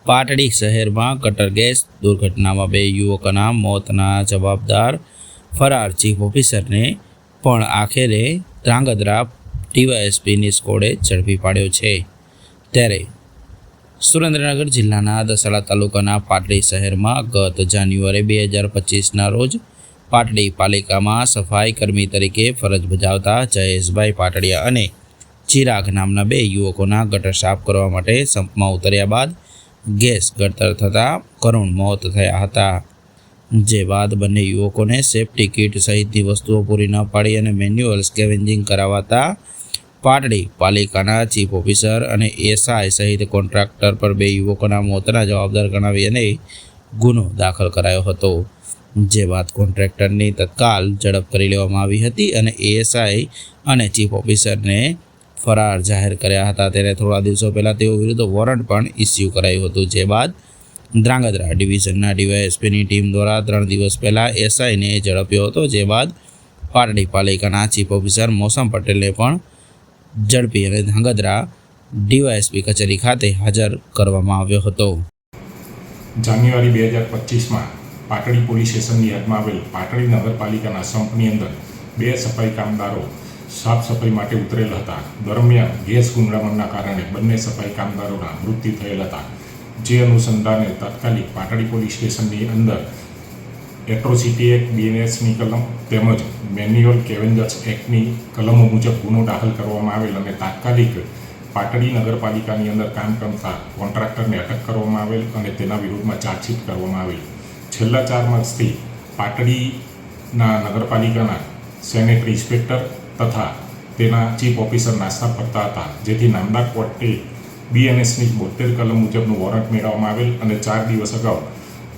પાટડી શહેરમાં cutter gas દુર્ઘટનામાં 2 યુવકોના મોતના જવાબદાર ફરાર ચીફ ઓફિસરને પણ આખરે ધ્રાંગધ્રા ડીવાયએસપીની સ્કોડે ઝડપી પાડ્યો છે। ત્યારે સુરેન્દ્રનગર જિલ્લાના દસાડા તાલુકાના પાટડી શહેરમાં ગત જાન્યુઆરી 2025ના રોજ પાટડી પાલિકામાં સફાઈ કર્મી તરીકે ફરજ બજાવતા જયેશભાઈ પાટડિયા અને ચિરાગ નામના 2 યુવકોના ગટર સાફ કરવા માટે સંપમાં ઉતર્યા બાદ ગેસ ગળતર થતાં કરુણ મોત થયા હતા। જે બાદ બંને યુવકોને સેફ્ટી કિટ સહિતની વસ્તુઓ પૂરી ન પાડી અને મેન્યુઅલ સ્કેવેન્જિંગ કરાવતા પાટડી પાલિકાના ચીફ ઓફિસર અને એસઆઈ સહિત કોન્ટ્રાક્ટર પર 2 યુવકોના મોતના જવાબદાર ગણાવી અને ગુનો દાખલ કરાયો હતો। જે બાદ કોન્ટ્રાક્ટરની તત્કાલ ઝડપ કરી લેવામાં આવી હતી અને એએસઆઈ અને ચીફ ઓફિસરને ફરાર જાહેર કર્યા હતા। ત્યારે થોડા દિવસો પહેલાં તેઓ વિરુદ્ધ વોરંટ પણ ઇસ્યુ કરાયું હતું। જે બાદ ધ્રાંગધ્રા ડિવિઝનના ડીવાયએસપીની ટીમ દ્વારા 3 દિવસ પહેલાં એસઆઈને ઝડપ્યો હતો। જે બાદ પાટડી પાલિકાના ચીફ ઓફિસર મોસમ પટેલને પણ ઝડપી અને ધ્રાંગધ્રા ડીવાયએસપી કચેરી ખાતે હાજર કરવામાં આવ્યો હતો। જાન્યુઆરી 2025માં પાટડી પોલીસ સ્ટેશનની હદમાં આવેલ પાટડી નગરપાલિકાના સંપની અંદર 2 સફાઈ કામદારો સાફ સફાઈ માટે ઉતરેલ હતા। દરમિયાન ગેસ ગુંગળામણના કારણે બંને સફાઈ કામદારોના મૃત્યુ થયેલ હતા। જે અનુસંધાને તાત્કાલિક પાટડી પોલીસ સ્ટેશનની અંદર એટ્રોસિટી એક્ટ બીએનએસની કલમ તેમજ મેન્યુઅલ સ્કેવેન્જર્સ એક્ટની કલમો મુજબ ગુનો દાખલ કરવામાં આવેલ અને તાત્કાલિક પાટડી નગરપાલિકાની અંદર કામ કરતા કોન્ટ્રાક્ટરને અટક કરવામાં આવેલ અને તેના વિરુદ્ધમાં ચાર્જશીટ કરવામાં આવેલ। છેલ્લા 4 માસથી પાટડીના નગરપાલિકાના સેનેટરી ઇન્સ્પેક્ટર તથા તેના ચીફ ઓફિસર નાસ્તા ફરતા હતા, જેથી નામદાર કોર્ટે બીએનએસની 72 કલમ મુજબનું વોરંટ મેળવવામાં આવેલ અને 4 દિવસ અગાઉ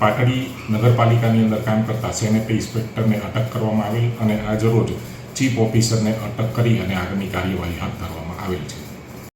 પાટડી નગરપાલિકાની અંદર કામ કરતા સેનેટરી ઇન્સ્પેક્ટરને અટક કરવામાં આવેલ અને આજરોજ ચીફ ઓફિસરને અટક કરી અને આગળની કાર્યવાહી હાથ ધરવામાં આવેલ છે।